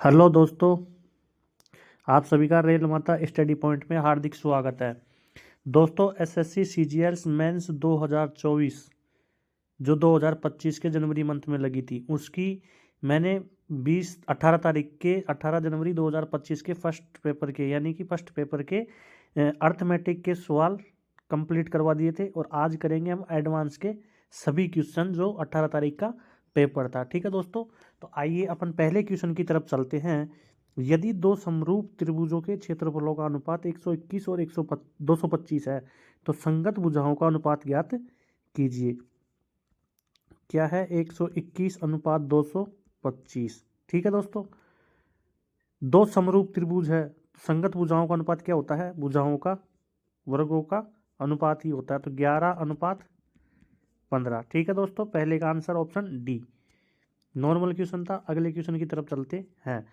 Hello दोस्तों, आप सभी का रेल माता स्टडी पॉइंट में हार्दिक स्वागत है। दोस्तों, एसएससी सीजीएल मेंस 2024 जो 2025 के जनवरी मंथ में लगी थी, उसकी मैंने 18 तारीख के 18 जनवरी 2025 के फर्स्ट पेपर के यानी कि फर्स्ट पेपर के अर्थमेटिक के सवाल कंप्लीट करवा दिए थे और आज करेंगे हम एडवांस के सभी क्वेश्चन जो 18 तारीख का पेपर था। ठीक है दोस्तों, तो आइए अपन पहले क्वेश्चन की तरफ चलते हैं। यदि दो समरूप त्रिभुजों के क्षेत्रफलों का अनुपात 121 और 225 है तो संगत भुजाओं का अनुपात ज्ञात कीजिए। क्या है? 121 अनुपात 225। ठीक है दोस्तों, दो समरूप त्रिभुज है, संगत भुजाओं का अनुपात क्या होता है? भुजाओं का वर्गों का अनुपात ही होता है, तो 11 अनुपात 15। ठीक है दोस्तों, पहले का answer option D normal question था। अगले क्वेश्चन की तरफ चलते हैं।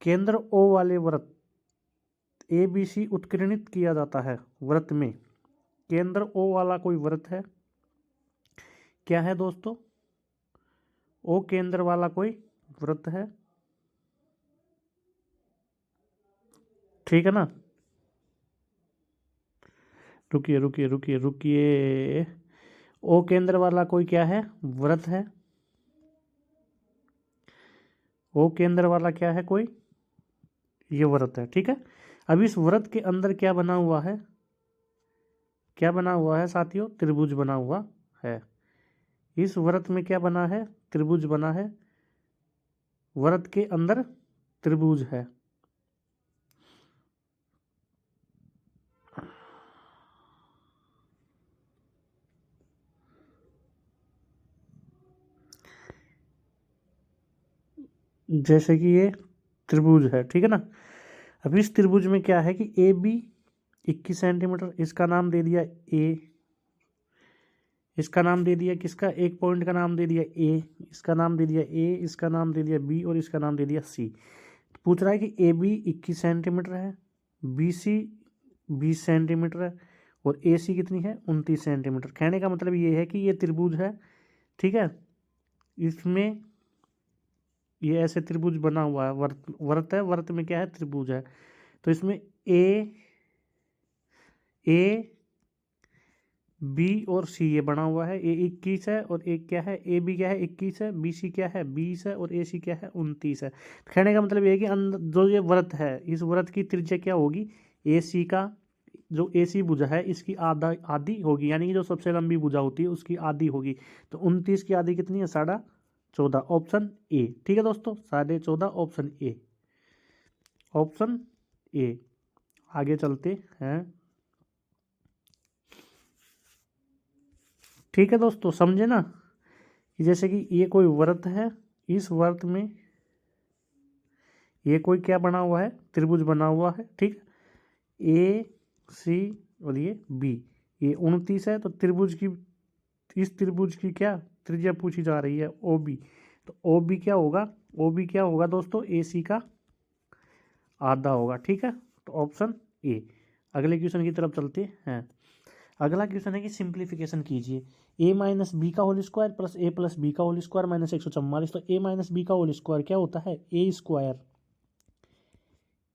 केंद्र ओ वाले वृत्त ABC उत्कीर्णित किया जाता है। वृत्त में केंद्र O वाला कोई वृत्त है, क्या है दोस्तों? O केंद्र वाला कोई वृत्त है, ठीक है ना। रुकिए रुकिए रुकिए रुकिए, O केंद्र वाला कोई क्या है? वृत्त है। O केंद्र वाला क्या है? कोई ये वृत्त है, ठीक है। अब इस वृत्त के अंदर क्या बना हुआ है? क्या बना हुआ है साथियों? त्रिभुज बना हुआ है। इस वृत्त में क्या बना है? त्रिभुज बना है। वृत्त के अंदर त्रिभुज है। जैसे कि ये त्रिभुज है, ठीक है ना। अब इस त्रिभुज में क्या है कि ए बी 21 सेंटीमीटर, इसका नाम दे दिया ए, इसका नाम दे दिया किसका? एक पॉइंट का नाम दे दिया ए, इसका नाम दे दिया ए, इसका नाम दे दिया बी और इसका नाम दे दिया सी। पूछ रहा है कि ए बी 21 सेंटीमीटर है, बी सी 20 सेंटीमीटर है और ए सी कितनी है? 29 सेंटीमीटर। कहने का मतलब ये है कि ये त्रिभुज है, ठीक है। इसमें ये ऐसे त्रिभुज बना हुआ है, वर्त है, वर्त में क्या है? त्रिभुज है। तो इसमें ए बी और सी ये बना हुआ है। ए 21 है और एक क्या है? ए बी क्या है? 21 है। बी सी क्या है? 20 है और ए सी क्या है? 29 है। कहने का मतलब ये है कि अंदर जो ये व्रत है, इस व्रत की त्रिज्या क्या होगी? ए सी का जो ए सी भुजा है इसकी आधी होगी, यानी कि जो सबसे लंबी भुजा होती है उसकी आधी होगी। तो 29 की आधी कितनी है? 14.5। ऑप्शन ए, ठीक है दोस्तों, 14.5 ऑप्शन ए, ऑप्शन ए। आगे चलते हैं। ठीक है दोस्तों, समझे ना कि जैसे कि ये कोई व्रत है, इस व्रत में ये कोई क्या बना हुआ है? त्रिभुज बना हुआ है, ठीक। ए सी और ये बी, ये 29 है। तो त्रिभुज की, इस त्रिभुज की क्या त्रिज्या पूछी जा रही है? O B. तो ओ बी क्या होगा? ओ बी क्या होगा दोस्तों? ए सी का आधा होगा, ठीक है। तो ऑप्शन ए। अगले क्वेश्चन की तरफ चलते हैं। अगला क्वेश्चन है कि सिंप्लीफिकेशन कीजिए। ए माइनस बी का होल स्क्वायर प्लस ए प्लस बी का होल स्क्वायर माइनस 144। तो ए माइनस बी का होल स्क्वायर क्या होता है? ए स्क्वायर,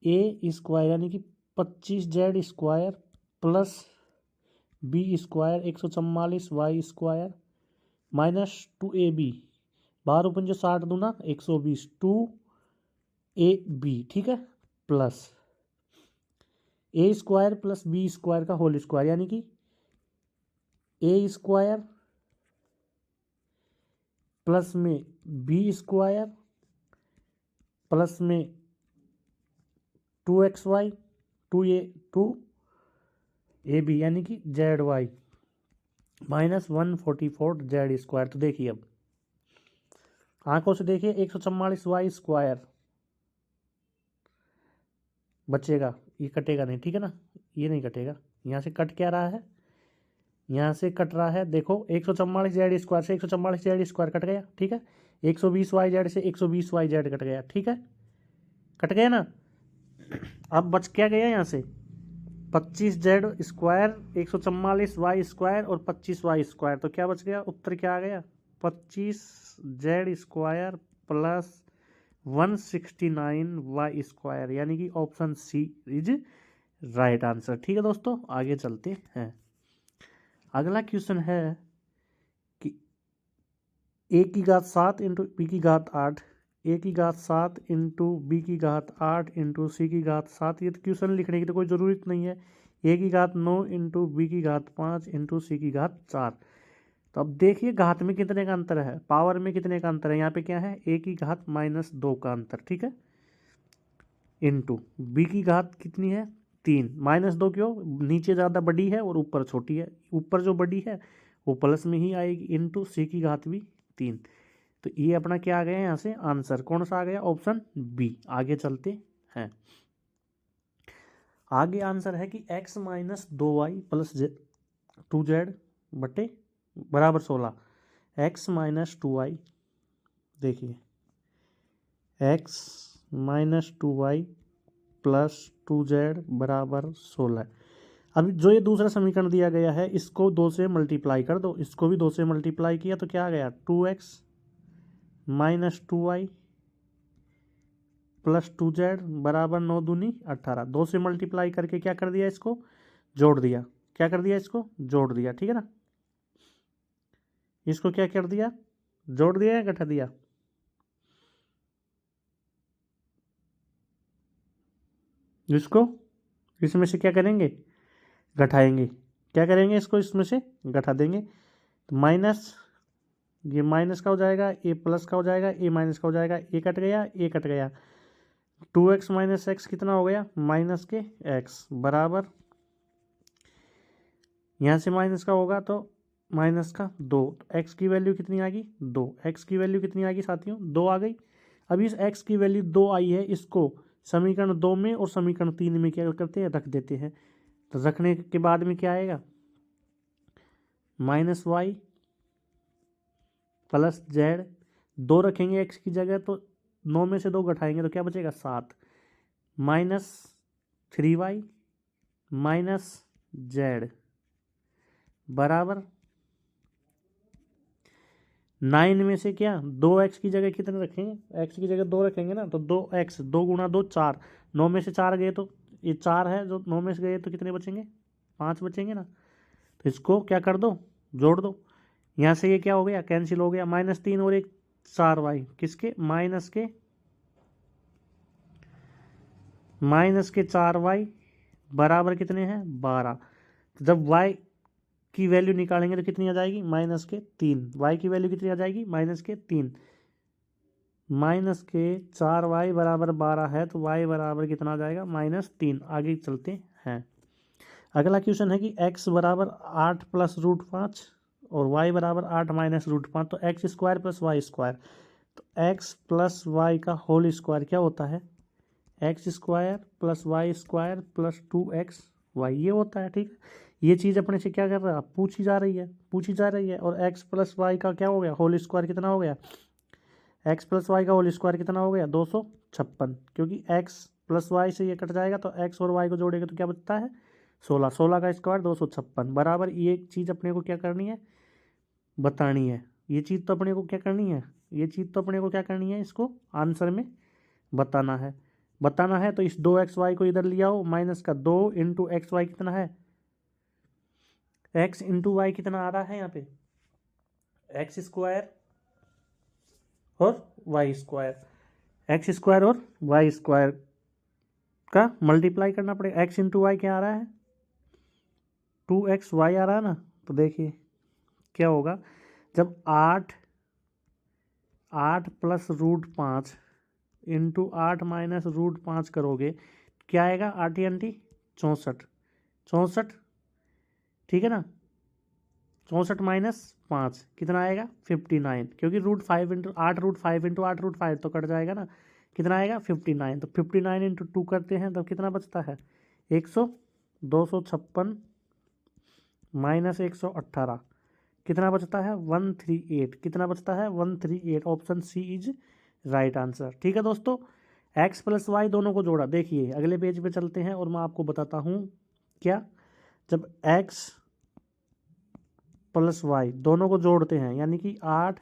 ए स्क्वायर यानी कि 25z square plus B square 144 Y square minus 2ab, 12 60 दूना 120 2ab, ठीक है, plus A square plus B square का होल स्क्वायर यानी कि ए स्क्वायर प्लस में बी स्क्वायर प्लस में 2xy 2ab यानी कि zy माइनस 144 z स्क्वायर। तो देखिए अब आंखों से देखिए, 144 वाई स्क्वायर बचेगा, ये कटेगा नहीं, ठीक है ना, ये नहीं कटेगा। यहाँ से कट क्या रहा है? यहाँ से कट रहा है, देखो 144 जेड स्क्वायर से 144 जेड स्क्वायर कट गया, ठीक है। 120 वाई जेड से 120 वाई जेड कट गया, ठीक है, कट गया ना। अब बच क्या गया यहाँ से? 25 जेड स्क्वायर 144 वाई स्क्वायर और 25 वाई स्क्वायर। तो क्या बच गया? उत्तर क्या आ गया? 25 जेड स्क्वायर प्लस 169y², यानी कि option C is right answer. ठीक है दोस्तों, आगे चलते हैं। अगला क्वेश्चन है कि a की घात 7 इंटू b की घात 8, a की घात 7 इंटू b की घात 8 इंटू c की घात 7। ये तो क्वेश्चन लिखने की तो कोई ज़रूरत नहीं है। a की घात 9 इंटू b की घात 5 इंटू c की घात 4। तो अब देखिए घात में कितने का अंतर है, पावर में कितने का अंतर है। यहाँ पे क्या है, a की घात -2 का अंतर, ठीक है, इंटू b की घात कितनी है 3, -2 क्यों, नीचे ज़्यादा बड़ी है और ऊपर छोटी है, ऊपर जो बड़ी है वो प्लस में ही आएगी, इंटू c की घात भी 3। तो ये अपना क्या आ गया यहाँ से आंसर, कौन सा आ गया, ऑप्शन बी। आगे चलते हैं। आगे आंसर है कि x - 2y प्लस 2z बटे बराबर 16। x - 2y, देखिए x - 2y प्लस 2z बराबर 16। अब जो ये दूसरा समीकरण दिया गया है इसको 2 से मल्टीप्लाई कर दो, इसको भी 2 से मल्टीप्लाई किया तो क्या आ गया, 2x - 2y प्लस 2z बराबर 9 दूनी 18। 2 से मल्टीप्लाई करके क्या कर दिया, इसको जोड़ दिया, क्या कर दिया, इसको जोड़ दिया, ठीक है ना। इसको क्या कर दिया, जोड़ दिया या घटा दिया, इसको इसमें से क्या करेंगे, घटाएंगे, क्या करेंगे, इसको इसमें से घटा देंगे। तो माइनस, ये माइनस का हो जाएगा, ए प्लस का हो जाएगा, ए माइनस का हो जाएगा, ए कट गया, ए कट गया, 2x - x कितना हो गया, माइनस के x बराबर, यहाँ से माइनस का होगा तो माइनस का 2, तो x की वैल्यू कितनी आ गई, 2, x की वैल्यू कितनी आ गई साथियों, 2 आ गई। अब इस x की वैल्यू 2 आई है, इसको समीकरण 2 में और समीकरण 3 में क्या करते हैं, रख देते हैं। तो रखने के बाद में क्या आएगा, -y प्लस z, 2 रखेंगे x की जगह तो 9 में से 2 घटाएंगे तो क्या बचेगा, 7, -3y - z बराबर 9 में से क्या 2x की जगह कितने रखेंगे, x की जगह 2 रखेंगे ना, तो 2x, 2 गुणा 2 4, 9 में से 4 गए तो ये 4 है, जो 9 में से गए तो कितने बचेंगे, 5 बचेंगे ना। तो इसको क्या कर दो, जोड़ दो, यहाँ से ये क्या हो गया, कैंसिल हो गया, -3 और 1 4y, किसके, माइनस के 4y बराबर कितने हैं, 12। तो जब y की वैल्यू निकालेंगे तो कितनी आ जाएगी, -3, y की वैल्यू कितनी आ जाएगी, -3, -4y बराबर 12 है तो y बराबर कितना आ जाएगा, -3। आगे चलते हैं। अगला क्वेश्चन है कि x बराबर 8 प्लस √5 और y बराबर 8 माइनस √5, तो x² प्लस y², तो x प्लस वाई का होल स्क्वायर क्या होता है, x² plus y² plus 2xy, ये होता है, ठीक है। ये चीज़ अपने से क्या कर रहा है, पूछी जा रही है, और x प्लस वाई का क्या हो गया, होल स्क्वायर कितना हो गया, x प्लस वाई का होल स्क्वायर कितना हो गया, 256, क्योंकि x प्लस वाई से ये कट जाएगा तो x और y को जोड़ेंगे तो क्या बचता है, 16, 16 का स्क्वायर 256 बराबर। ये चीज़ अपने को क्या करनी है, बतानी है, ये चीज़ तो अपने को क्या करनी है, ये चीज़ तो अपने को क्या करनी है, इसको आंसर में बताना है। तो इस 2xy को इधर लिया हो, माइनस का 2 इंटू XY कितना है, x इंटू वाई कितना आ रहा है यहाँ पे, x² और y², x² और y² का मल्टीप्लाई करना पड़ेगा। x इंटू वाई क्या आ रहा है, 2xy आ रहा है ना। तो देखिए क्या होगा, जब 8 प्लस √5 इंटू 8 माइनस √5 करोगे क्या आएगा, 8 × 64, ठीक है ना, 64 माइनस 5 कितना आएगा, 59, क्योंकि √5 इंटू 8 √5 इंटू 8 √5 तो कट जाएगा ना, कितना आएगा 59। तो 59 इंटू 2 करते हैं तब कितना बचता है, 256 माइनस 118 कितना बचता है, 138, कितना बचता है, 138। Option C is right answer. ठीक है दोस्तों, x प्लस वाई दोनों को जोड़ा। देखिए अगले पेज पे चलते हैं और मैं आपको बताता हूँ क्या, जब x प्लस वाई दोनों को जोड़ते हैं यानी कि 8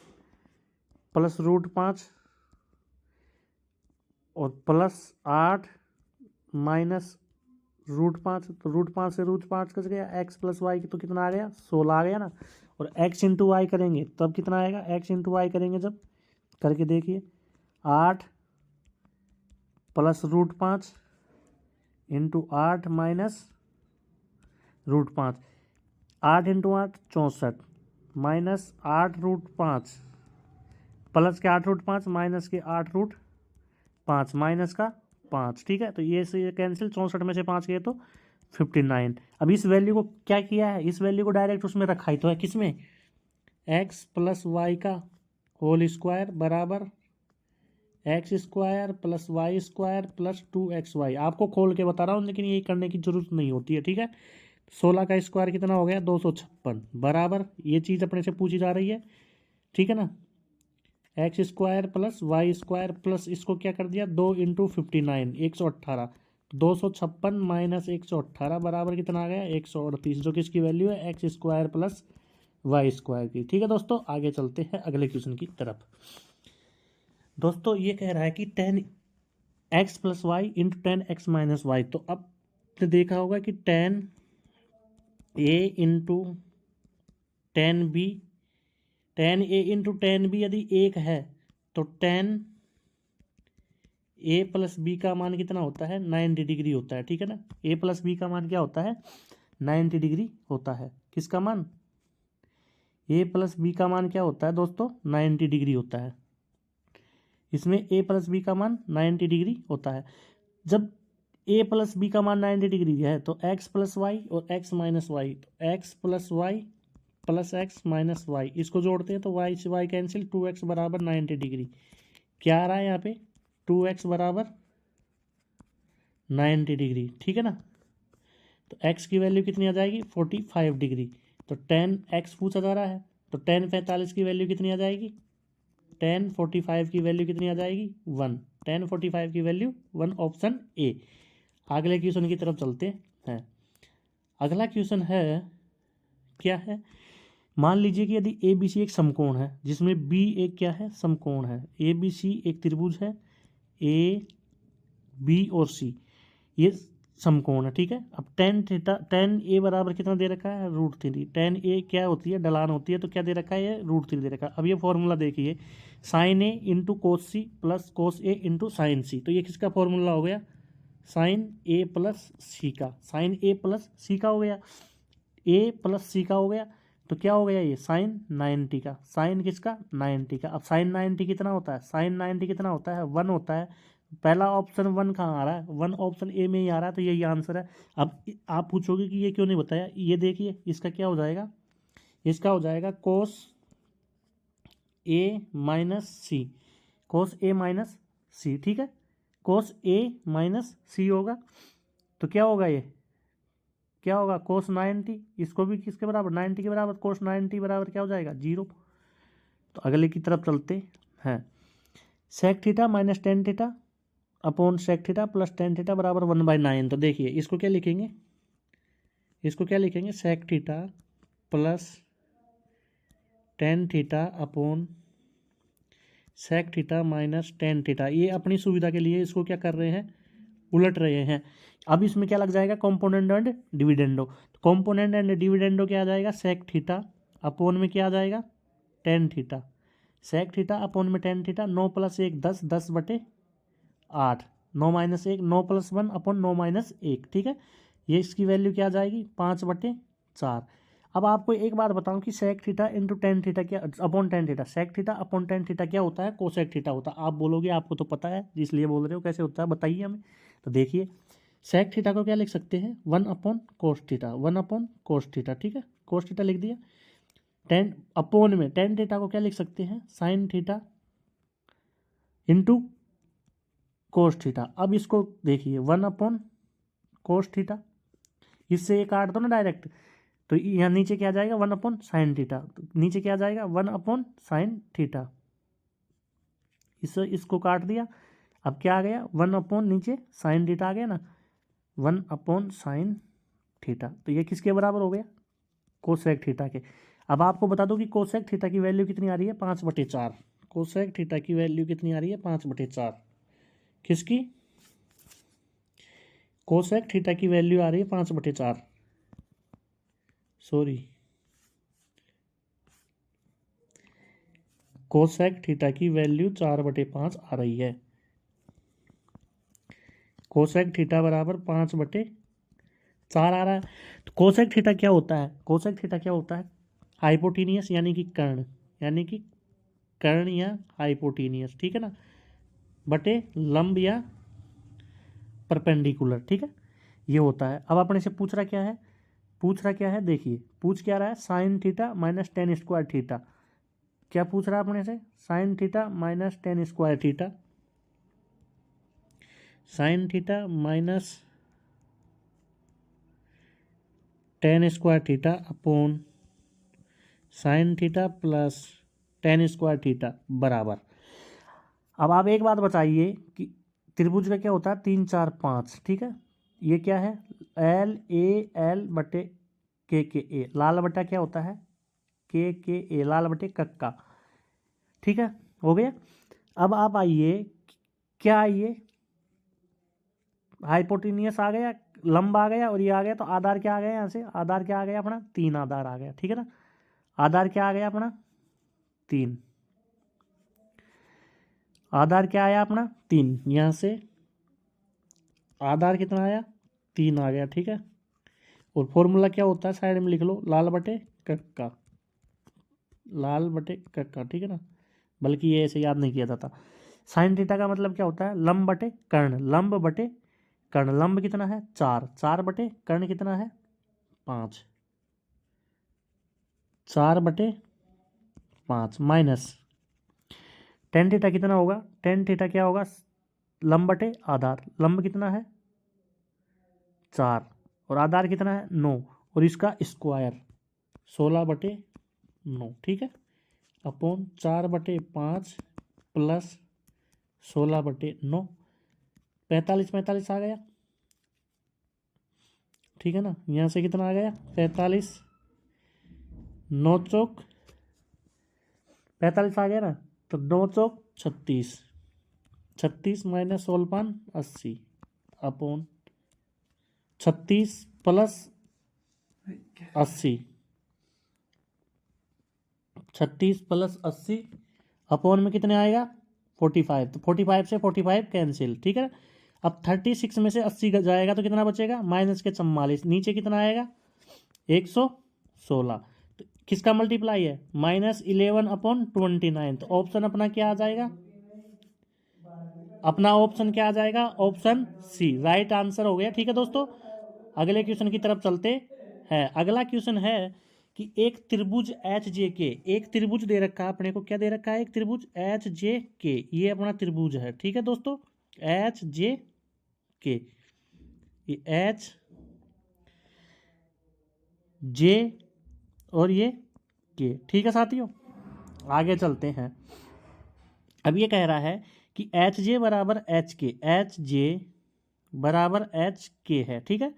प्लस √5 और +8 माइनस √5, तो √5 से √5 कट गया, x प्लस वाई तो कितना आ गया 16 आ गया ना। और x इंटू वाई करेंगे तब कितना आएगा, x इंटू वाई करेंगे जब, करके देखिए 8 plus √5 into 8 minus √5, 8 into 8 64 minus 8 √5 plus के 8 √5 माइनस के 8 √5 माइनस का 5, ठीक है। तो ये से ये कैंसिल, 64 में से 5 गए तो 59। अब इस वैल्यू को क्या किया है, इस वैल्यू को डायरेक्ट उसमें रखा ही तो है, किसमें, x प्लस वाई का होल स्क्वायर बराबर x² plus y² plus 2xy। आपको खोल के बता रहा हूँ लेकिन ये करने की जरूरत नहीं होती है, ठीक है। 16 का स्क्वायर कितना हो गया 256 बराबर, ये चीज़ अपने से पूछी जा रही है, ठीक है ना, x² प्लस y² प्लस इसको क्या कर दिया 2 इंटू 59 118, 256 माइनस 118 बराबर कितना आ गया 138, जो किसकी वैल्यू है x² प्लस y² की, ठीक है दोस्तों। आगे चलते हैं अगले क्वेश्चन की तरफ। दोस्तों ये कह रहा है कि 10x plus Y into 10x minus Y. तो अब आपने देखा होगा कि 10a into 10b, 10a into 10b यदि 1 है तो 10a प्लस बी का मान कितना होता है 90 डिग्री होता है, ठीक है ना। a प्लस बी का मान क्या होता है 90 डिग्री होता है, किसका मान, a प्लस बी का मान क्या होता है दोस्तों 90 डिग्री होता है। इसमें a प्लस बी का मान 90 डिग्री होता है। जब a प्लस बी का मान 90 डिग्री है तो x प्लस वाई और x माइनस वाई, तो x plus Y plus x minus Y, इसको जोड़ते हैं तो y से y कैंसिल, 2x बराबर 90 डिग्री। क्या आ रहा है यहाँ पे 2x बराबर 90 डिग्री, ठीक है ना। तो x की वैल्यू कितनी आ जाएगी 45 डिग्री। तो 10x पूछा जा रहा है, तो 10 45 की वैल्यू कितनी आ जाएगी, 10 45 की वैल्यू कितनी आ जाएगी 1, 10 45 की वैल्यू 1, ऑप्शन ए। अगले क्वेश्चन की तरफ चलते हैं। अगला क्वेश्चन है, क्या है, मान लीजिए कि यदि ए बी सी एक समकोण है जिसमें बी एक क्या है समकोण है, ए बी सी एक त्रिभुज है, ए बी और सी ये समकोण है, ठीक है। अब tan ए बराबर कितना दे रखा है √3, tan ए क्या होती है ढलान होती है, तो क्या दे रखा है ये √3 दे रखा है। अब ये फॉर्मूला देखिए, sin a into cos C plus cos A into sin C, तो ये किसका फॉर्मूला हो गया sin a प्लस सी का, sin a प्लस सी का हो गया, a प्लस सी का हो गया, तो क्या हो गया ये sin 90 का, sin किसका 90 का। अब sin 90 कितना होता है, sin 90 कितना होता है 1 होता है। पहला ऑप्शन 1 कहाँ आ रहा है, 1 ऑप्शन ए में ही आ रहा है, तो यही आंसर है। अब आप पूछोगे कि ये क्यों नहीं बताया, ये देखिए इसका क्या हो जाएगा, इसका हो जाएगा कोस ए माइनस सी, कोस ए माइनस सी, ठीक है, कोस ए माइनस सी होगा। तो क्या होगा ये, क्या होगा कोस 90, इसको भी किसके बराबर 90 के बराबर, कोस 90 बराबर क्या हो जाएगा 0। तो अगले की तरफ चलते हैं। Sec theta minus tan theta upon sec theta plus tan theta बराबर 1/9। तो देखिए इसको क्या लिखेंगे, इसको क्या लिखेंगे sec theta plus tan theta upon sec theta minus tan theta. ये अपनी सुविधा के लिए इसको क्या कर रहे हैं उलट रहे हैं। अब इसमें क्या लग जाएगा कंपोनेंट एंड डिविडेंडो, तो कंपोनेंट एंड डिविडेंडो क्या आ जाएगा सेक थीटा अपॉन में क्या आ जाएगा tan theta, sec theta upon में टेन थीटा, 9 + 1 10, 10/8, 9 - 1 9 + 1 अपॉन 9 - 1, ठीक है। ये इसकी वैल्यू क्या आ जाएगी 5/4। अब आपको एक बात बताऊं कि sec theta into tan theta क्या upon tan theta, sec theta upon tan theta क्या होता है कोसेक थीटा होता है। आप बोलोगे आपको तो पता है इसलिए बोल रहे हो, कैसे होता है बताइए हमें। तो देखिए सेक थीटा को क्या लिख सकते हैं 1/कोस थीटा, 1/कोस थीटा, ठीक है, कोस थीटा लिख दिया। टेन अपॉन में टेन थीटा को क्या लिख सकते हैं sine theta into cos theta. अब इसको देखिए 1/कोस थीटा, इससे ये काट दो ना डायरेक्ट, तो यहाँ नीचे क्या आ जाएगा 1/साइन थीटा, तो नीचे क्या आ जाएगा 1/साइन थीटा, इसको काट दिया। अब क्या आ गया 1/ नीचे साइन थीटा आ गया ना, 1/साइन थीटा, तो ये किसके बराबर हो गया कोसेक थीटा के। अब आपको बता दो कि कोसेक थीटा की वैल्यू कितनी आ रही है 5/4, कोसेक थीटा की वैल्यू कितनी आ रही है 5/4, किसकी? कोसेक थीटा की वैल्यू आ रही है 5/4, सॉरी, कोसेक थीटा की वैल्यू 4/5 आ रही है। कोसेक थीटा बराबर 5/4 आ रहा है। तो कोसेक थीटा क्या होता है? कोसेक थीटा क्या होता है? हाइपोटीनियस यानी कि कर्ण, यानी कि कर्ण या हाइपोटीनियस, ठीक है ना, बटे लंब या परपेंडिकुलर, ठीक है, ये होता है। अब अपने से पूछ रहा क्या है? पूछ रहा क्या है? देखिए पूछ क्या रहा है? Sine theta minus ten square theta. क्या पूछ रहा है अपने से? Sine theta minus ten square theta, sine theta minus ten square theta upon sine theta plus ten square theta बराबर। अब आप एक बात बताइए कि त्रिभुज का क्या होता है? 3 4 5, ठीक है। ये क्या है? एल ए एल बटे के ए, लाल बटा क्या होता है? के ए, लाल बटे कक्का, ठीक है, हो गया। अब आप आइए, क्या आइए, हाइपोटेनियस आ गया, लंब आ गया और ये आ गया, तो आधार क्या आ गया? यहाँ से आधार क्या आ गया अपना? 3 आधार आ गया, ठीक है ना। आधार क्या आ गया अपना? 3। आधार क्या आया अपना? 3। यहाँ से आधार कितना आया? 3 आ गया, ठीक है। और फॉर्मूला क्या होता है? साइड में लिख लो, लाल बटे कक्का, लाल बटे कक्का, ठीक है ना, बल्कि ये ऐसे याद नहीं किया जाता। साइन थीटा का मतलब क्या होता है? लंब बटे कर्ण, लंब बटे कर्ण। लंब कितना है? 4, 4 बटे कर्ण कितना है? 5, 4/5 माइनस टेन थीटा कितना होगा? टेन थीटा क्या होगा? लंब बटे आधार, लंब कितना है? 4 और आधार कितना है? 9 और इसका स्क्वायर 16/9, ठीक है, अपॉन 4/5 प्लस 16/9, 45 आ गया, ठीक है ना। यहाँ से कितना आ गया? 45, 9 चौक 45 आ गया ना, तो 9 चौक 36, 36 minus 16 80 upon 36 plus 80, 36 plus 80 upon में कितने आएगा? 45, तो 45 से 45 कैंसिल, ठीक है। अब 36 में से 80 जाएगा तो कितना बचेगा? माइनस के 44, नीचे कितना आएगा? 116। तो किसका मल्टीप्लाई है? -11/29। तो ऑप्शन अपना क्या आ जाएगा? अपना ऑप्शन क्या आ जाएगा? ऑप्शन सी राइट आंसर हो गया, ठीक है दोस्तों। अगले क्वेश्चन की तरफ चलते हैं। अगला क्वेश्चन है कि एक त्रिभुज एच जे के, एक त्रिभुज दे रखा है अपने को, क्या दे रखा है? एक त्रिभुज एच जे के, ये अपना त्रिभुज है, ठीक है दोस्तों, एच जे के, ये एच जे और ये के, ठीक है साथियों। आगे चलते हैं। अब ये कह रहा है कि एच जे बराबर एच के, एच जे बराबर एच के है, ठीक है।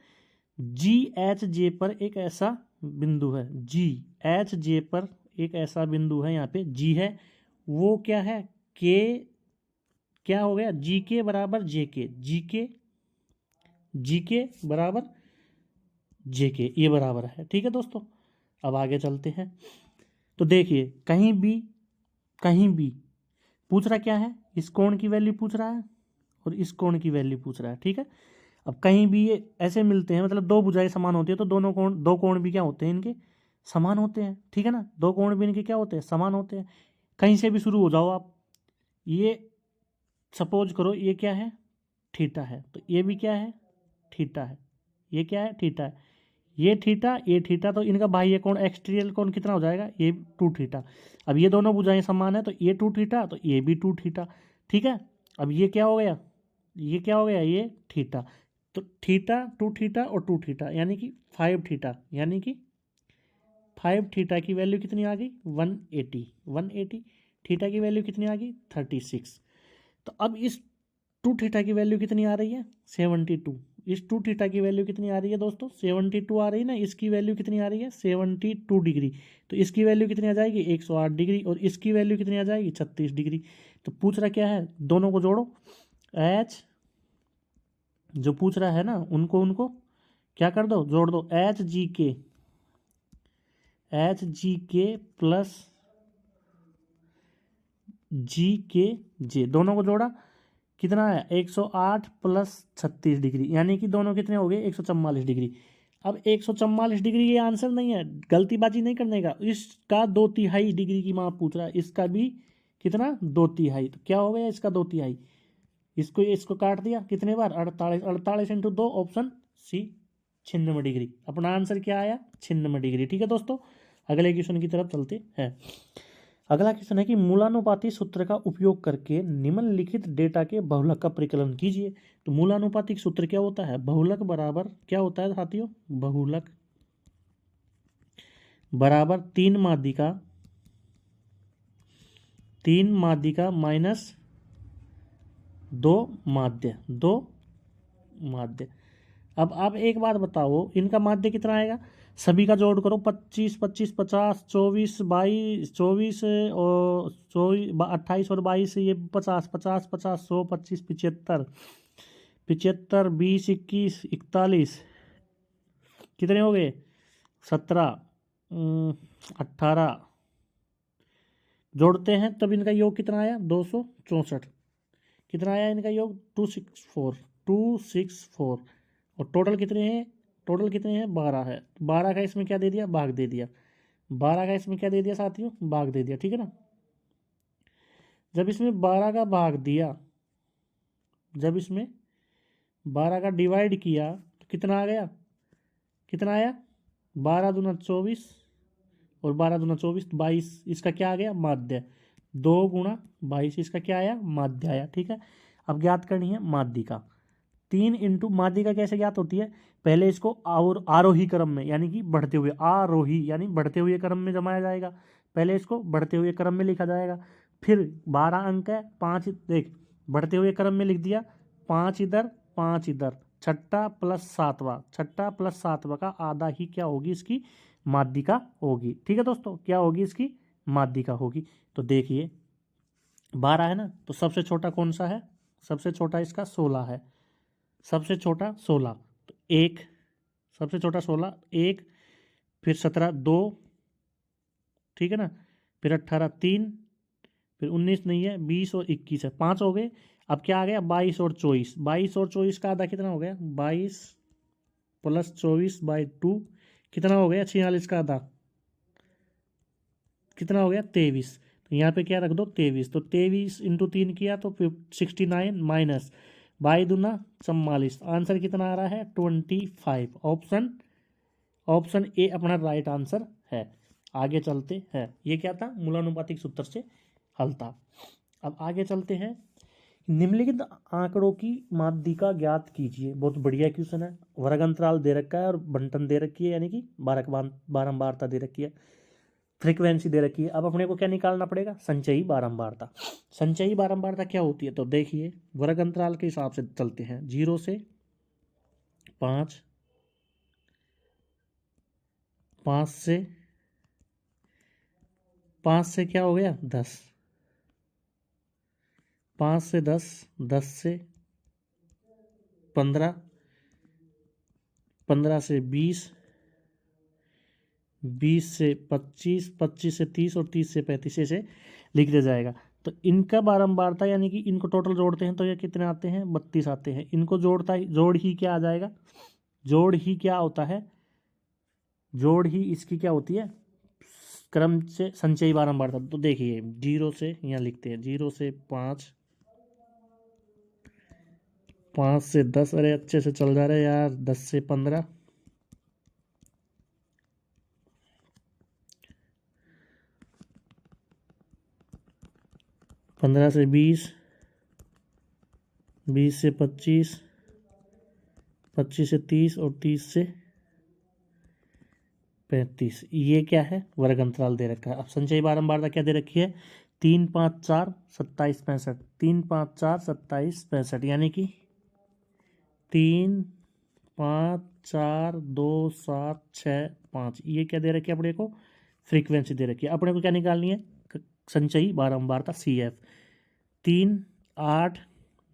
जी एच जे पर एक ऐसा बिंदु है, जी एच जे पर एक ऐसा बिंदु है, यहाँ पे जी है, वो क्या है? के, क्या हो गया? जी के बराबर जे के, जी के बराबर जे के, ये बराबर है, ठीक है दोस्तों। अब आगे चलते हैं। तो देखिए कहीं भी पूछ रहा क्या है? इस कोण की वैल्यू पूछ रहा है और इस कोण की वैल्यू पूछ रहा है, ठीक है। अब कहीं भी ये ऐसे मिलते हैं, मतलब दो भुजाएं समान होती है, तो दो कोण भी क्या होते हैं इनके? समान होते हैं, ठीक है ना। दो कोण भी इनके क्या होते हैं? समान होते हैं। कहीं से भी शुरू हो जाओ आप, ये सपोज करो ये क्या है? थीटा है, तो ये भी क्या है? थीटा है। ये क्या है? थीटा है। ये थीटा, तो इनका बाह्य कोण एक्सटीरियर कोण कितना हो जाएगा? ये 2 थीटा। अब ये दोनों भुजाएं समान है, तो ये 2 थीटा, तो ये भी 2 थीटा, ठीक है। अब ये क्या हो गया? ये क्या हो गया? ये थीटा। तो थीटा, 2 थीटा और 2 थीटा, यानी कि 5 थीटा, यानी कि 5 थीटा की वैल्यू कितनी आ गई? 180, 180। थीटा की वैल्यू कितनी आ गई? 36। तो अब इस 2 थीटा की वैल्यू कितनी आ रही है? 72। इस 2 थीटा की वैल्यू कितनी आ रही है दोस्तों? 72 आ रही है ना। इसकी वैल्यू कितनी आ रही है? 72 डिग्री। तो इसकी वैल्यू कितनी आ जाएगी? 108 डिग्री। और इसकी वैल्यू कितनी आ जाएगी? 36 डिग्री। तो पूछ रहा क्या है? दोनों को जोड़ो, एच जो पूछ रहा है ना उनको क्या कर दो, जोड़ दो, एच जी के प्लस जी के जे, दोनों को जोड़ा कितना है 108 प्लस 36 डिग्री, यानी कि दोनों कितने हो गए 144 डिग्री। अब 144 डिग्री ये आंसर नहीं है, गलतीबाजी नहीं करने का, इसका 2/3 डिग्री की माप पूछ रहा है, इसका भी कितना 2/3, तो क्या हो गया इसका 2/3, इसको काट दिया कितने बार 48, 48 इंटू 2 ऑप्शन सी 96 डिग्री, अपना आंसर क्या आया 96 डिग्री। ठीक है दोस्तों, अगले क्वेश्चन की तरफ चलते हैं। अगला क्वेश्चन है कि मूलानुपाती सूत्र का उपयोग करके निम्नलिखित डेटा के बहुलक का परिकलन कीजिए। तो मूलानुपातिक सूत्र क्या होता है, बहुलक बराबर क्या होता है साथियों, बहुलक बराबर 3 माध्यिका माइनस 2 माध्य। अब आप एक बात बताओ, इनका माध्य कितना आएगा, सभी का जोड़ करो, 25 25 50 24 22 24 और 28 और 22 ये 50 50 50 100 25 75 75 20 21 41 कितने हो गए 17 18, जोड़ते हैं तब इनका योग कितना आया 264, कितना आया इनका योग 264 और टोटल कितने हैं, 12 है, 12 का इसमें क्या दे दिया भाग दे दिया, 12 का इसमें क्या दे दिया साथियों भाग दे दिया। ठीक है ना, जब इसमें 12 का भाग दिया, जब इसमें 12 का डिवाइड किया तो कितना आ गया, कितना आया 12 दूना 24 और 12 दूना 24 22, इसका क्या आ गया माध्य, 2 गुणा 22 इसका क्या आया माध्य आया। ठीक है, अब ज्ञात करनी है माध्यिका, 3 इंटू माध्यिका कैसे ज्ञात होती है, पहले इसको और आरोही क्रम में यानी कि बढ़ते हुए, आरोही यानी बढ़ते हुए क्रम में जमाया जाएगा, पहले इसको बढ़ते हुए क्रम में लिखा जाएगा, फिर 12 अंक है 5 देख बढ़ते हुए क्रम में लिख दिया, 5 इधर 5 इधर, छठा प्लस सातवां का आधा ही क्या होगी इसकी माध्यिका होगी। ठीक है दोस्तों, क्या होगी इसकी माध्यिका होगी। तो देखिए 12 है ना, तो सबसे छोटा कौन सा है, सबसे छोटा इसका 16 है, सबसे छोटा 16 तो 1, सबसे छोटा 16 1, फिर 17 2, ठीक है ना, फिर 18 3, फिर 19 नहीं है 20 और 21 है 5 हो गए। अब क्या आ गया 22 और 24, 22 और 24 का आधा कितना हो गया 22 प्लस 24/2 कितना हो गया 46 का आधा कितना हो गया 23, तो यहाँ पे क्या रख दो 23, तो 23 इंटू 3 किया तो 69 माइनस 22 दूना 44, आंसर कितना आ रहा है 25, ऑप्शन ए अपना राइट आंसर है। आगे चलते हैं, ये क्या था मूलानुपातिक सूत्र से हल था। अब आगे चलते हैं, निम्नलिखित आंकड़ों की माध्यिका ज्ञात कीजिए, बहुत बढ़िया क्वेश्चन है, वर्ग अंतराल दे रखा है और बंटन दे रखी है यानी कि बारंबारता दे रखी है, फ्रीक्वेंसी दे रखी है। अब अपने को क्या निकालना पड़ेगा संचयी बारंबारता, संचयी बारंबारता क्या होती है, तो देखिए वर्ग अंतराल के हिसाब से चलते हैं, 0 से 5, 5 से क्या हो गया 10, 5 से 10, 10 से 15, 15 से 20, 20 से 25, 25 से 30 और 30 से 35 से लिख दिया जाएगा। तो इनका बारंबारता यानी कि इनको टोटल जोड़ते हैं तो ये कितने आते हैं 32 आते हैं, इनको जोड़ ही क्या आ जाएगा, जोड़ ही क्या होता है, जोड़ ही इसकी क्या होती है क्रम से संचयी बारंबारता। तो देखिए 0 से यहाँ लिखते हैं 0 से 5, 5 से 10, अरे अच्छे से चल जा रहा है यार, 10 से 15, 15 से 20, 20 से 25, 25 से 30 और 30 से 35, ये क्या है वर्ग अंतराल दे रखा है। अब संचयी बारंबारता क्या दे रखी है 3 5 4 27 65, 3 5 4 27 65 यानी कि 3 5 4 2 7 6 5, ये क्या दे रखी है अपने को फ्रीक्वेंसी दे रखी है। अपने को क्या निकालनी है संचयी बारंबारता CF, 3 8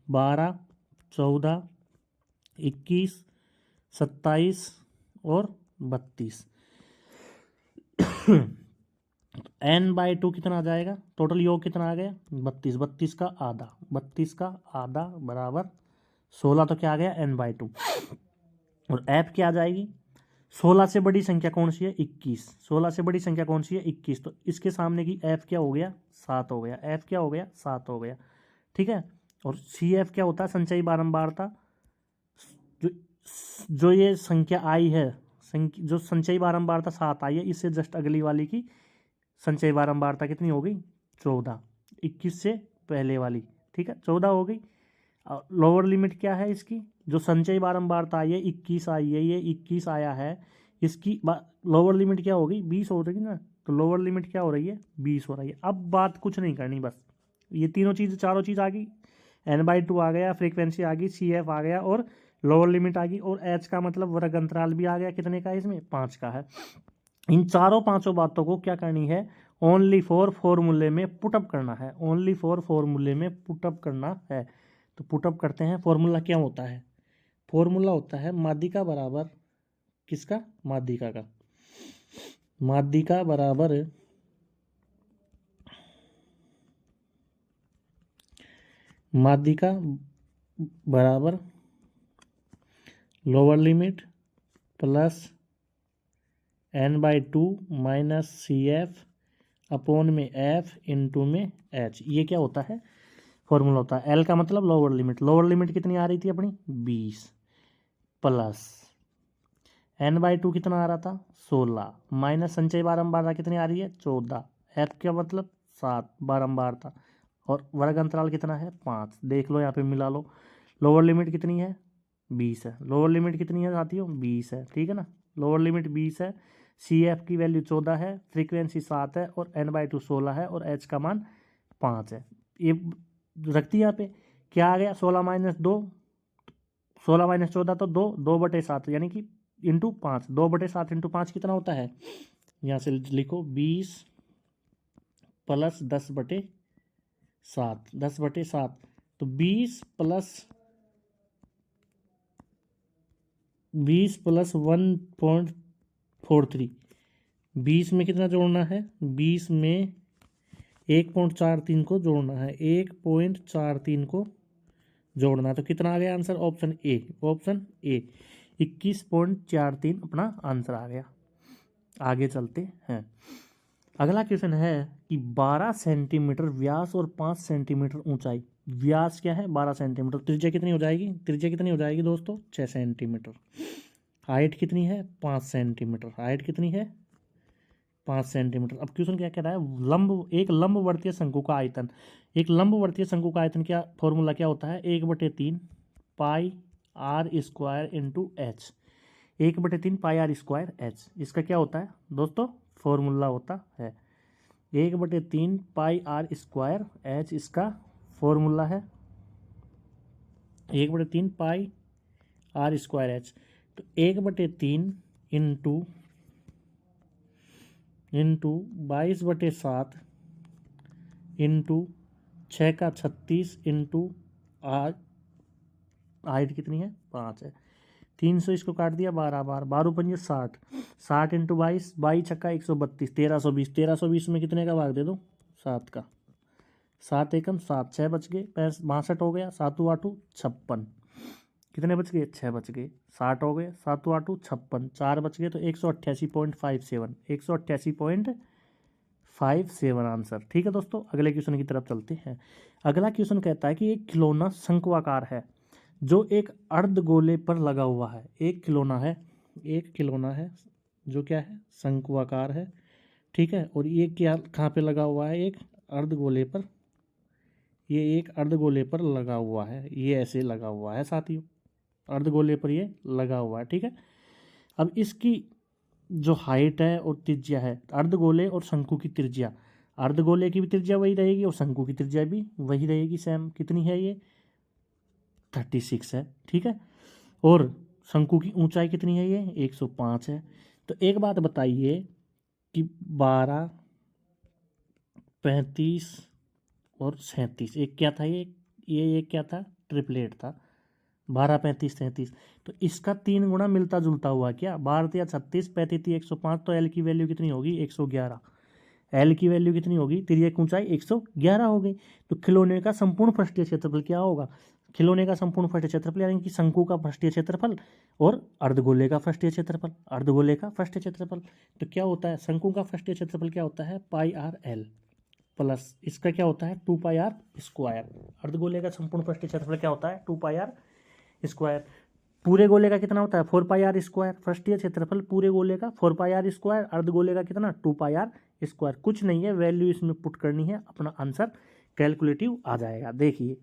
12, 14, 21, 27 और 32। n/2 कितना आ जाएगा? टोटल योग कितना आ गया? 32। 32 का आधा, 32 का आधा बराबर 16। तो क्या आ गया? n/2। और f क्या आ जाएगी? 16 से बड़ी संख्या कौन सी है? 21। 16 से बड़ी संख्या कौन सी है? 21। तो इसके सामने की f क्या हो गया? 7 हो गया। f क्या हो गया? 7 हो गया। ठीक है। और CF क्या होता है? संचयी बारंबारता। जो जो ये संख्या आई है, जो संचयी बारंबारता 7 आई है, इससे जस्ट अगली वाली की संचयी बारंबारता कितनी हो गई? 14। 21 से पहले वाली, ठीक है, 14 हो गई। लोअर लिमिट क्या है इसकी? जो संचयी बारंबारता आई है 21 आई है, ये 21 आया है, इसकी लोअर लिमिट क्या होगी? 20 हो रही ना। तो लोअर लिमिट क्या हो रही है? 20 हो रही है। अब बात कुछ नहीं करनी, बस ये तीनों चीज़, चारों चीज़ आ गई। n/2 आ गया, फ्रीक्वेंसी आ गई, CF आ गया और लोअर लिमिट आ गई, और h का मतलब वर्ग अंतराल भी आ गया। कितने का है इसमें? 5 का है। इन चारों पांचों बातों को क्या करनी है? ओनली फॉर फॉर्मूले में पुटअप करना है। ओनली फॉर फॉर्मूले में पुटअप करना है। तो पुटअप करते हैं। फॉर्मूला क्या होता है? फॉर्मूला होता है माध्यिका बराबर किसका? माध्यिका का। माध्यिका बराबर माध्यिका बराबर lower limit plus n/2 minus CF upon में F इंटू में H। ये क्या होता है? फॉर्मूला होता है। L का मतलब लोअर लिमिट। लोअर लिमिट कितनी आ रही थी अपनी? 20 प्लस n/2 कितना आ रहा था? 16 माइनस संचयी बारंबारता कितनी आ रही है? 14। F का मतलब 7 बारंबारता, और वर्ग अंतराल कितना है? 5। देख लो यहाँ पे मिला लो। लोअर लिमिट कितनी है? 20 है। लोअर लिमिट कितनी है साथियों? 20 है। ठीक है ना। लोअर लिमिट 20 है, CF की वैल्यू 14 है, फ्रीक्वेंसी 7 है, और n/2 16 है, और H का मान 5 है। ये रखती है यहाँ पे। क्या आ गया? 16 माइनस 2, 16 माइनस 14 तो 2, 2/7, यानी कि इंटू 5। 2/7 इंटू 5 कितना होता है? यहाँ से लिखो 20 प्लस 10/7। 10/7 तो 20 प्लस 1.43। 20 में कितना जोड़ना है? 20 में 1.43 को जोड़ना है। 1.43 को जोड़ना है। तो कितना आ गया answer? Option A. Option A 21.43 अपना आंसर आ गया। आगे चलते हैं। अगला क्वेश्चन है कि 12 सेंटीमीटर व्यास और 5 सेंटीमीटर ऊंचाई। व्यास क्या है? 12 सेंटीमीटर। त्रिज्या कितनी हो जाएगी? त्रिज्या कितनी हो जाएगी दोस्तों? 6 सेंटीमीटर। हाइट कितनी है? 5 सेंटीमीटर। हाइट कितनी है? 5 सेंटीमीटर। अब क्वेश्चन क्या कह रहा है? एक लंबवर्तीय शंकु का आयतन। एक लंबवर्तीय शंकु का आयतन क्या फॉर्मूला क्या होता है? 1/3 pi r square into h. 1/3 pi r square h, इसका क्या होता है दोस्तों? फॉर्मूला होता है 1/3 पाई आर स्क्वायर एच, इसका फॉर्मूला है 1/3 पाई आर स्क्वायर एच। तो 1/3 इंटू 22/7 इंटू 6 का 36 इंटू आर, हाइट कितनी है? 5 है। 300 इसको काट दिया 12 बार, 12×5 60। 60 इंटू 22, 22×6 132, 1320। 1320 में कितने का भाग दे दो? 7 का। 7 एकम 7, 6 बच गए, 62 हो गया। 7 8 56, कितने बच गए? 6 बच गए। 60 हो गए, 7 8 56, 4 बच गए, तो 188.57। 188.57 आंसर। ठीक है दोस्तों, अगले क्वेश्चन की तरफ चलते हैं। अगला क्वेश्चन कहता है कि एक खिलौना शंक्वाकार है जो एक अर्धगोले पर लगा हुआ है। एक खिलौना है जो क्या है? शंक्वाकार है। ठीक है। और ये क्या कहाँ पे लगा हुआ है? एक अर्धगोले पर। ये एक अर्धगोले पर लगा हुआ है। ये ऐसे लगा हुआ है साथियों, अर्धगोले पर ये लगा हुआ है। ठीक है। अब इसकी जो हाइट है और त्रिज्या है, अर्धगोले और शंकु की त्रिज्या, अर्धगोले की भी त्रिज्या वही रहेगी और शंकु की त्रिज्या भी वही रहेगी सेम। कितनी है ये? 36 है। ठीक है। और शंकु की ऊंचाई कितनी है? ये 105 है। तो एक बात बताइए कि 12, 35 और 37, एक क्या था? ये क्या था? ट्रिपलेट था, 12, 35, 33। तो इसका 3 गुना मिलता जुलता हुआ क्या, 12 या 36, 35 थी 105, तो एल की वैल्यू कितनी होगी 111। एल की वैल्यू कितनी होगी, तिर्यक ऊंचाई 111 हो गई। तो खिलौने का संपूर्ण पृष्ठीय क्षेत्रफल क्या होगा, खिलौने का संपूर्ण पृष्ठीय क्षेत्रफल यानी कि शंकु का पृष्ठीय क्षेत्रफल और अर्धगोले का पृष्ठीय क्षेत्रफल, अर्धगोले का पृष्ठीय क्षेत्रफल। तो क्या होता है, शंकु का पृष्ठीय क्षेत्रफल क्या होता है पाई आर एल प्लस इसका क्या होता है 2 पाई आर स्क्वायर। अर्धगोले का संपूर्ण पृष्ठीय क्षेत्रफल क्या होता है 2 पाई आर स्क्वायर। पूरे गोले का कितना होता है 4 पाई आर स्क्वायर। पृष्ठीय क्षेत्रफल पूरे गोले का 4 पाई आर स्क्वायर, अर्धगोले का कितना 2 पाई आर स्क्वायर। कुछ नहीं है, वैल्यू इसमें पुट करनी है, अपना आंसर कैलकुलेटिव आ जाएगा। देखिए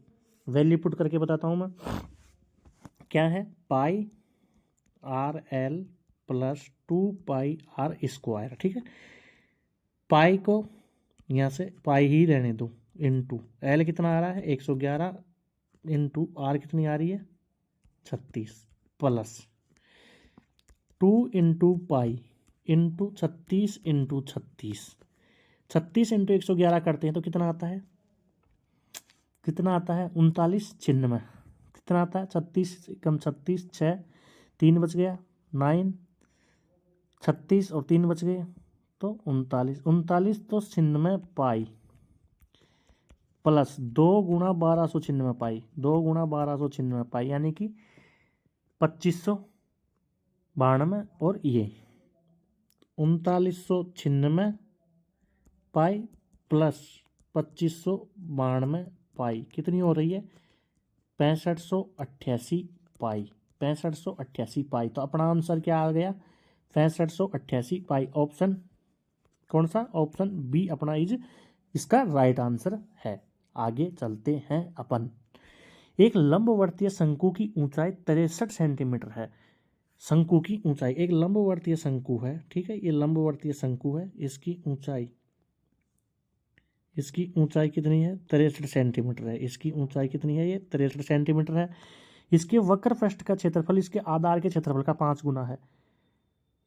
वैल्यू पुट करके बताता हूँ मैं, क्या है pi r l plus 2 pi r square. ठीक है, पाई को यहाँ से पाई ही रहने दो, इंटू एल कितना आ रहा है 111, इंटू आर कितनी आ रही है 36, plus 2 into pi into 36 into 36, 36 into 111 करते हैं तो कितना आता है, कितना आता है 39 96। कितना आता है 36 कम 36 6 3 बच गया 9, 36 और 3 बच गए तो 39, 39 तो 96 पाई प्लस 2 गुणा 1296 पाई, 2 गुणा 1296 पाई यानी कि 2592 और ये 3996 पाई प्लस 2592 पाई कितनी हो रही है 6588 पाई, 6588 पाई। तो अपना आंसर क्या आ गया 6588 पाई। ऑप्शन कौन सा, ऑप्शन बी अपना इज इसका राइट आंसर है। आगे चलते हैं अपन। एक लंबवर्तीय शंकु की ऊंचाई 63 सेंटीमीटर है। शंकु की ऊंचाई, एक लंबवर्तीय शंकु है, ठीक है, ये लंबवर्तीय शंकु है, इसकी ऊंचाई कितनी है 63 सेंटीमीटर है। इसकी ऊंचाई कितनी है, ये 63 सेंटीमीटर है। इसके वक्र पृष्ठ का क्षेत्रफल इसके आधार के क्षेत्रफल का 5 गुना है।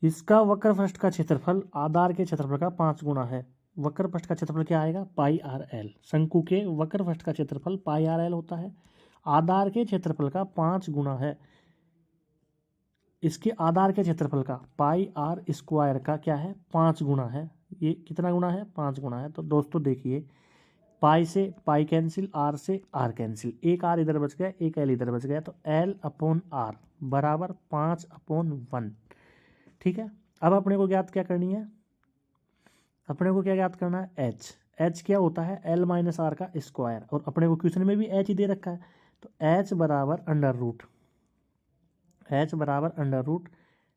इसका वक्र पृष्ठ का क्षेत्रफल आधार के क्षेत्रफल का 5 गुना है। वक्र पृष्ठ का क्षेत्रफल क्या आएगा पाई आर एल। शंकु के वक्र पृष्ठ का क्षेत्रफल पाई आर एल होता है, आधार के क्षेत्रफल का 5 गुना है। इसके आधार के क्षेत्रफल का पाई आर स्क्वायर का क्या है 5 गुना है। ये कितना गुना है 5 गुना है। तो दोस्तों देखिए पाई से पाई कैंसिल, आर से आर कैंसिल, एक आर इधर बच गया, एक एल इधर बच गया, तो एल अपॉन आर बराबर 5/1। ठीक है, अब अपने को ज्ञात क्या करनी है, अपने को क्या ज्ञात करना है एच। एच क्या होता है एल माइनस आर का स्क्वायर, और अपने को क्वेश्चन में भी एच ही दे रखा है। तो एच बराबर under root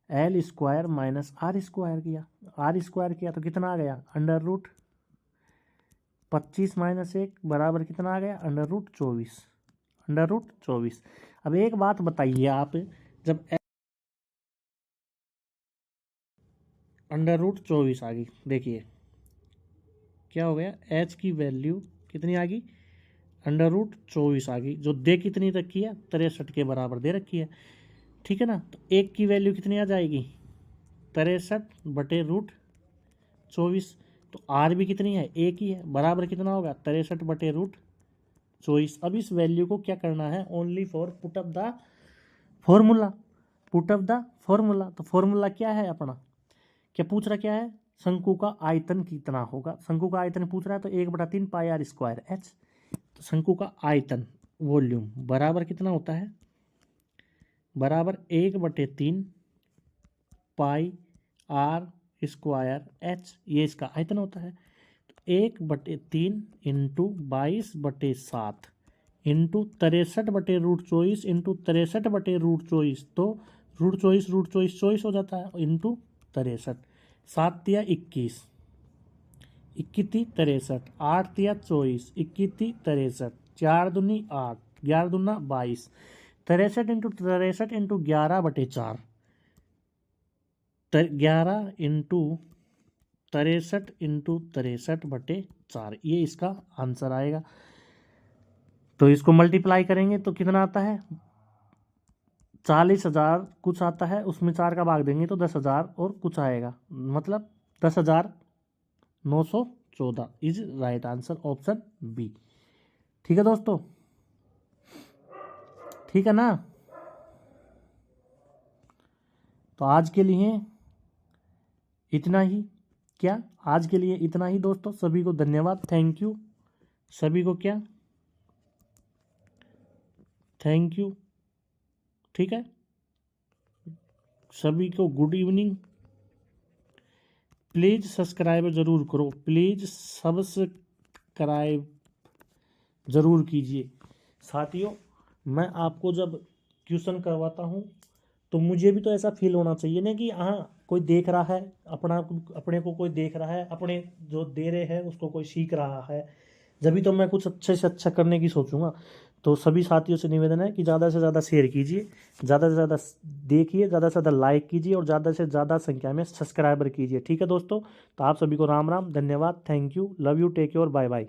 L square minus R square किया, आर स्क्वायर किया तो कितना आ गया अंडर रूट 25 माइनस 1 बराबर कितना आ गया अंडर रूट 24। अब एक बात बताइए आप, जब अंडर रूट 24 आ गई, देखिए क्या हो गया एच की वैल्यू कितनी आ गई अंडर रूट 24 आ गई, जो दे कितनी रखी है 63 के बराबर दे रखी है। ठीक है ना, तो एक की वैल्यू कितनी आ जाएगी 63/√24। तो आर भी कितनी है एक ही है, बराबर कितना होगा 63/√24। अब इस वैल्यू को क्या करना है only for put up the formula, तो फॉर्मूला क्या है अपना, क्या पूछ रहा क्या है शंकु का आयतन कितना होगा। शंकु का आयतन पूछ रहा है तो 1/3 पाई आर स्क्वायर एच। तो शंकु का आयतन वॉल्यूम बराबर कितना होता है, बराबर 1/3 पाई आर स्क्वायर एच, ये इसका आयतन होता है। तो 1/3 इंटू 22/7 इंटू 63/√24 इंटू 63/√24, तो √24 हो जाता है, इंटू 63, 7 तिया 21, 21 ती 63, 8 तिया 24, 21 ती 63, 4 दूनी 8, 11 दूना 22, 63 इंटू 63 इंटू 11/4, 11 इंटू 63 इंटू 63/4, ये इसका आंसर आएगा। तो इसको मल्टीप्लाई करेंगे तो कितना आता है 40,000 कुछ आता है, उसमें 4 का भाग देंगे तो 10,000 और कुछ आएगा, मतलब 10,914 is right answer option B. ठीक है दोस्तों। ठीक है ना। तो आज के लिए इतना ही। क्या आज के लिए इतना ही दोस्तों। सभी को धन्यवाद, थैंक यू। सभी को क्या, थैंक यू। ठीक है, सभी को गुड इवनिंग। प्लीज़ सब्सक्राइब ज़रूर करो, प्लीज़ सब्सक्राइब ज़रूर कीजिए साथियों। मैं आपको जब ट्यूशन करवाता हूँ तो मुझे भी तो ऐसा फील होना चाहिए ना कि हाँ कोई देख रहा है, अपने को कोई देख रहा है, अपने जो दे रहे हैं उसको कोई सीख रहा है। जब तो मैं कुछ अच्छे से अच्छा करने की सोचूंगा। तो सभी साथियों से निवेदन है कि ज़्यादा से ज़्यादा शेयर कीजिए, ज़्यादा से ज़्यादा देखिए, ज़्यादा से ज़्यादा लाइक कीजिए और ज़्यादा से ज़्यादा संख्या में सब्सक्राइबर कीजिए। ठीक है दोस्तों, तो आप सभी को राम राम, धन्यवाद, thank you, love you, take care, bye bye.